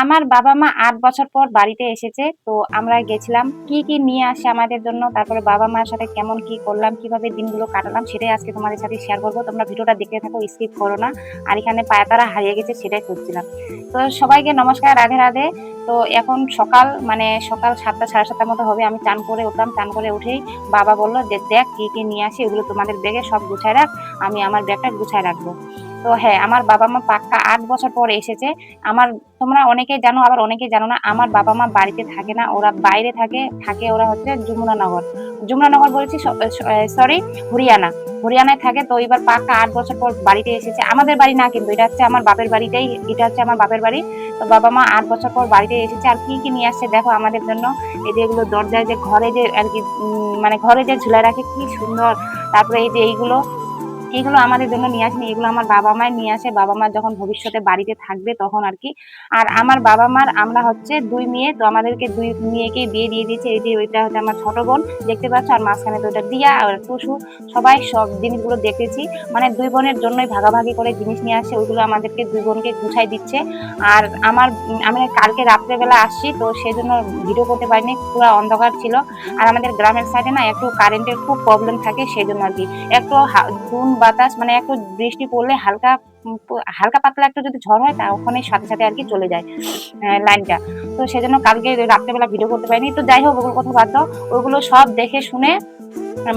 আমার বাবা-মা ৮ বছর পর বাড়িতে এসেছে। তো আমরা গেছিলাম। কি, কি নিয়ে আসে আমাদের জন্য, তারপরে বাবা-মার সাথে কেমন কি করলাম, কিভাবে দিনগুলো কাটালাম সেটাই আজকে তোমাদের সাথে শেয়ার করব। তোমরা ভিডিওটা দেখতে থাকো, স্কিপ করো না। আর এখানে পায়তারা হারিয়ে গেছে সেটাই খুঁজছিলাম। তো সবাইকে নমস্কার, রাধে, রাধে। তো এখন সকাল সকাল ৭টা ৭:৩০ মতো হবে। আমি চান করে উঠলাম। চান করে উঠেই বাবা বলল যে, "দেখ কি, কি নিয়ে আসি ওগুলো তোমাদের ব্যাগে সব গুছায় রাখ। আমি আমার ব্যাগটা গুছায় রাখবো।" তো হ্যাঁ, আমার বাবা-মা পাক্কা ৮ বছর পর এসেছে। আমার তোমরা অনেকেই জানো আবার অনেকেই জানো না। আমার বাবা-মা বাড়িতে থাকে না। ওরা বাইরে থাকে। থাকে ওরা হচ্ছে যমুনানগর। যমুনানগর বলেছি সরি হরিয়ানা। হরিয়ানায় থাকে। তো এবার পাক্কা ৮ বছর পর বাড়িতে এসেছে। আমাদের বাড়ি না কিন্তু এটা হচ্ছে আমার বাপের বাড়িতেই এটা হচ্ছে আমার বাপের বাড়ি। তো বাবা-মা ৮ বছর পর বাড়িতে এসেছে। আর কি, কি নিয়ে আসছে দেখো আমাদের জন্য। এই যে এগুলো দরজায় যে ঘরে যে আরকি মানে ঘরে যে ঝুলায় রাখে কি সুন্দর। তারপরে এই যে এগুলো আমাদের জন্য নিয়ে আসেনি, এগুলো আমার বাবা-মাই নিয়ে আসে। বাবা-মা যখন ভবিষ্যতে বাড়িতে থাকবে তখন আরকি। আর আমার বাবা-মার আমরা হচ্ছে ২ মেয়ে। তো আমাদেরকে ২ মেয়েকেই বিয়ে দিয়ে দিয়েছে। এই যে ওইটা হচ্ছে আমার ছোট বোন দেখতে পাচ্ছ। আর মাঝখানে তো ওটা দিয়া আর টুসু সবাই সব জিনিসগুলো দেখেছি। মানে ২ বোনের জন্যই ভাগাভাগি করে জিনিস নিয়ে আসছে। ওইগুলো আমাদেরকে ২ বোনকে গুছাই দিচ্ছে। আর আমি কালকে রাত্রেবেলা আসছি তো সেজন্য ভিডিও করতে পারিনি। পুরা অন্ধকার ছিল। আর আমাদের গ্রামের সাইডে না একটু কারেন্টের খুব প্রবলেম থাকে সেজন্য আরকি। একটু ধুম বাতাস মানে একটু বৃষ্টি পড়লে হালকা পাতলা একটু যদি ঝড় হয় তা ওখানে সাথে, সাথে আরকি চলে যায় লাইনটা। তো সেজন্য কালকে রাত্রেবেলা ভিডিও করতে পারিনি। তো যাই হোক ওগুলোর কথা বাদ দাও। ওগুলো সব দেখে শুনে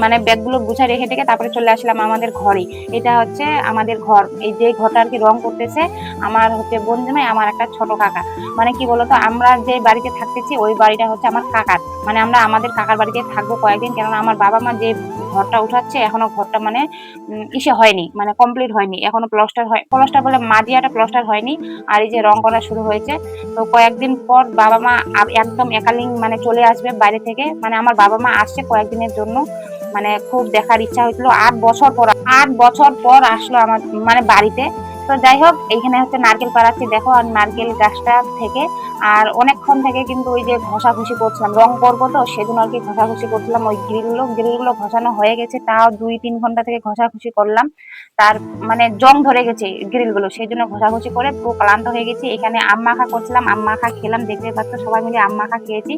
মানে ব্যাগগুলো গুছায় রেখে টেখে তারপরে চলে আসলাম আমাদের ঘরে। এটা হচ্ছে আমাদের ঘর। এই যে ঘরটা আরকি রং করতেছে আমার হচ্ছে বোন জামাই, আমার একটা ছোট কাকা। মানে কি বলতো আমরা যে বাড়িতে থাকতেছি ওই বাড়িটা হচ্ছে আমার কাকার। মানে আমরা আমাদের কাকার বাড়িতে থাকবো কয়েকদিন। কেননা আমার বাবা-মা যে ঘরটা উঠাচ্ছে এখনো ঘরটা মানে ইসে হয়নি, মানে কমপ্লিট হয়নি। এখনো প্লাস্টার বলে মাটিয়াটা প্লাস্টার হয়নি। আর এই যে রং করা শুরু হয়েছে। তো কয়েকদিন পর বাবা-মা একদম একালিং মানে চলে আসবে বাইরে থেকে। মানে আমার বাবা-মা আসছে কয়েকদিনের জন্য। মানে খুব দেখার ইচ্ছা হয়েছিল ৮ বছর পর আসলো আমার মানে বাড়িতে। তো যাই হোক এইখানে হচ্ছে নারকেল পাড়াচ্ছি দেখো। আর নারকেল গাছটা থেকে আর অনেকক্ষণ থেকে কিন্তু ওই যে ঘষাঘষি করছিলাম, রং করবো তো সেজন্য আর কি ঘষাঘষি করছিলাম। ওই গ্রিলগুলো ঘষানো হয়ে গেছে, তাও ২-৩ ঘন্টা থেকে ঘষাঘষি করলাম। তার মানে জং ধরে গেছে গ্রিলগুলো, সেই জন্য ঘষাঘষি করে পুরো ক্লান্ত হয়ে গেছি। এখানে আম মাখা করছিলাম, আম মাখা খেলাম, দেখতে পাচ্ছ সবাই মিলে আম মাখা খেয়েছি।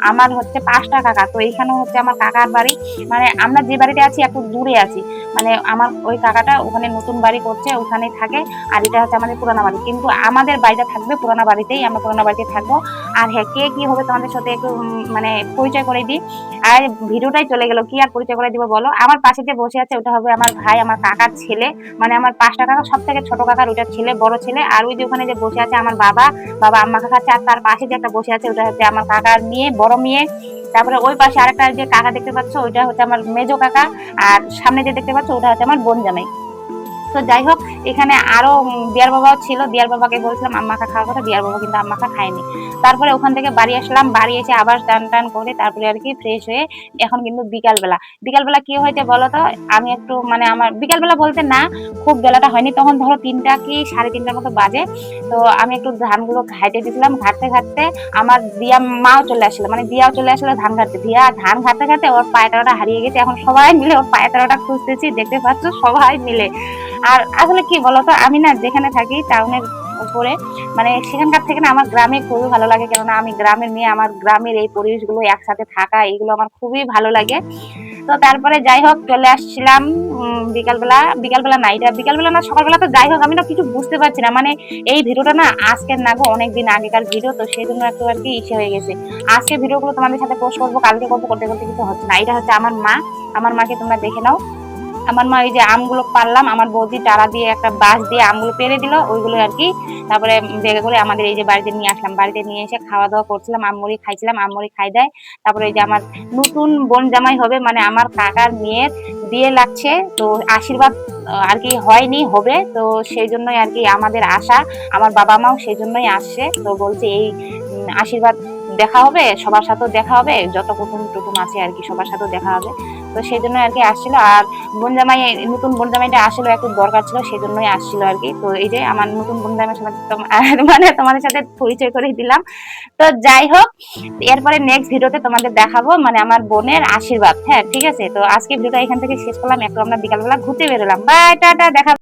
আমার হচ্ছে ৫টা কাকা। তো এইখানে হচ্ছে আমার কাকার বাড়ি। মানে আমরা যে বাড়িতে আছি একটু দূরে আছি। মানে আমার ওই কাকাটা ওখানে নতুন বাড়ি করছে, ওখানেই থাকে। আর এটা হচ্ছে আমাদের পুরানা বাড়ি। কিন্তু আমাদের বাড়িটা থাকবে পুরানা বাড়িতেই, আমরা পুরানা বাড়িতে থাকবো। আর হ্যাঁ, কে কি হবে তোমাদের সাথে একটু মানে পরিচয় করে দিই। আর ভিডিওটাই চলে গেল, কি আর পরিচয় করে দিব বলো। আমার পাশে যে বসে আছে ওটা হবে আমার ভাই, আমার কাকার ছেলে। মানে আমার ৫টা কাকা, সব থেকে ছোট কাকার ওইটা ছেলে, বড় ছেলে। আর ওই যে ওখানে যে বসে আছে আমার বাবা, আম্মা খাচ্ছে। আর তার পাশে যে একটা বসে আছে ওটা হচ্ছে আমার কাকার মেয়ে, বড় মেয়ে। তারপরে ওই পাশে আরেকটা যে কাকা দেখতে পাচ্ছ ওইটা হচ্ছে আমার মেজো কাকা। আর সামনে যে দেখতে পাচ্ছ ওটা হচ্ছে আমার বোন জামাই। তো যাই হোক এখানে আরো দিয়ার বাবাও ছিল। দিয়ার বাবাকে বলছিলাম আম মাখা খাওয়ার কথা, দিয়ার বাবা কিন্তু আম মাখা খায়নি। তারপরে ওখান থেকে বাড়ি আসলাম, বাড়ি এসে আবার স্নান টান করে তারপরে আর কি ফ্রেশ হয়ে এখন কিন্তু বিকালবেলা। বিকালবেলা কি হয়েছে বলো তো, আমি একটু মানে আমার বিকালবেলা বলতে না, খুব বেলাটা হয়নি, তখন ধরো ৩টা কি ৩:৩০ মতো বাজে। তো আমি একটু ধানগুলো ঘাইটে দিয়েছিলাম, ঘাটতে ঘাটতে আমার দিয়া মাও চলে আসলো, মানে দিয়াও চলে আসলো ধান ঘাটতে। দিয়া ধান ঘাটতে ঘাটতে ওর পায়তারাটা হারিয়ে গেছে। এখন সবাই মিলে ওর পায়তারাটা খুঁজতেছি, দেখতে পাচ্ছ সবাই মিলে। আর আসলে কি বলতো আমি না যেখানে থাকি টাউনের উপরে, মানে সেখানকার থেকে না আমার গ্রামে খুবই ভালো লাগে। কেননা আমি গ্রামের মেয়ে, আমার গ্রামের এই পরিবেশগুলো একসাথে থাকা এইগুলো আমার খুবই ভালো লাগে। তো তারপরে যাই হোক চলে আসছিলাম বিকালবেলা না, এটা বিকালবেলা না সকালবেলা। তো যাই হোক আমি না কিছু বুঝতে পারছি না, মানে এই ভিডিওটা না আজকের না গো, অনেকদিন আগেকার ভিডিও। তো সেই জন্য একটু আর কি ইসে হয়ে গেছে। আজকে ভিডিওগুলো তোমাদের সাথে পোস্ট করবো, কালকে করবো, করতে করতে কিছু হচ্ছে না। এটা হচ্ছে আমার মা, আমার মাকে তোমরা দেখে নাও। আমার মা ওই যে আমগুলো পারলাম, আমার বৌদি টারা দিয়ে একটা বাঁশ দিয়ে আমগুলো পেরে দিল ওইগুলো আর কি। তারপরে ব্যাগে করে আমাদের এই যে বাড়িতে নিয়ে আসলাম, বাড়িতে নিয়ে এসে খাওয়া দাওয়া করছিলাম, আমমুড়ি খাইছিলাম, আমমুড়ি খাই দেয়। তারপরে এই যে আমার নতুন বোন জামাই হবে, মানে আমার কাকার মেয়ের বিয়ে লাগছে। তো আশীর্বাদ আর কি হয়নি, হবে। তো সেই জন্যই আর কি আমাদের আশা। আমার বাবা মাও সেই জন্যই আসছে। তো বলছে এই আশীর্বাদ দেখা হবে, সবার সাথেও দেখা হবে, যত কুটুম টুটুম আছে আর কি সবার সাথেও দেখা হবে। তো সেই জন্য আর কি আসছিল। আর নতুন বোন জামাইটা আসলে একটু দরকার ছিল, সেই জন্যই আসছিল আর কি। তো এই যে আমার নতুন বোন জামাইয়ের সাথে মানে তোমাদের সাথে পরিচয় করে দিলাম। তো যাই হোক এরপরে নেক্সট ভিডিওতে তোমাদের দেখাবো মানে আমার বোনের আশীর্বাদ। হ্যাঁ ঠিক আছে, তো আজকে ভিডিওটা এখান থেকে শেষ করলাম। একটু আমরা বিকালবেলা ঘুরতে বেরোলাম। বাই, টাটা, দেখা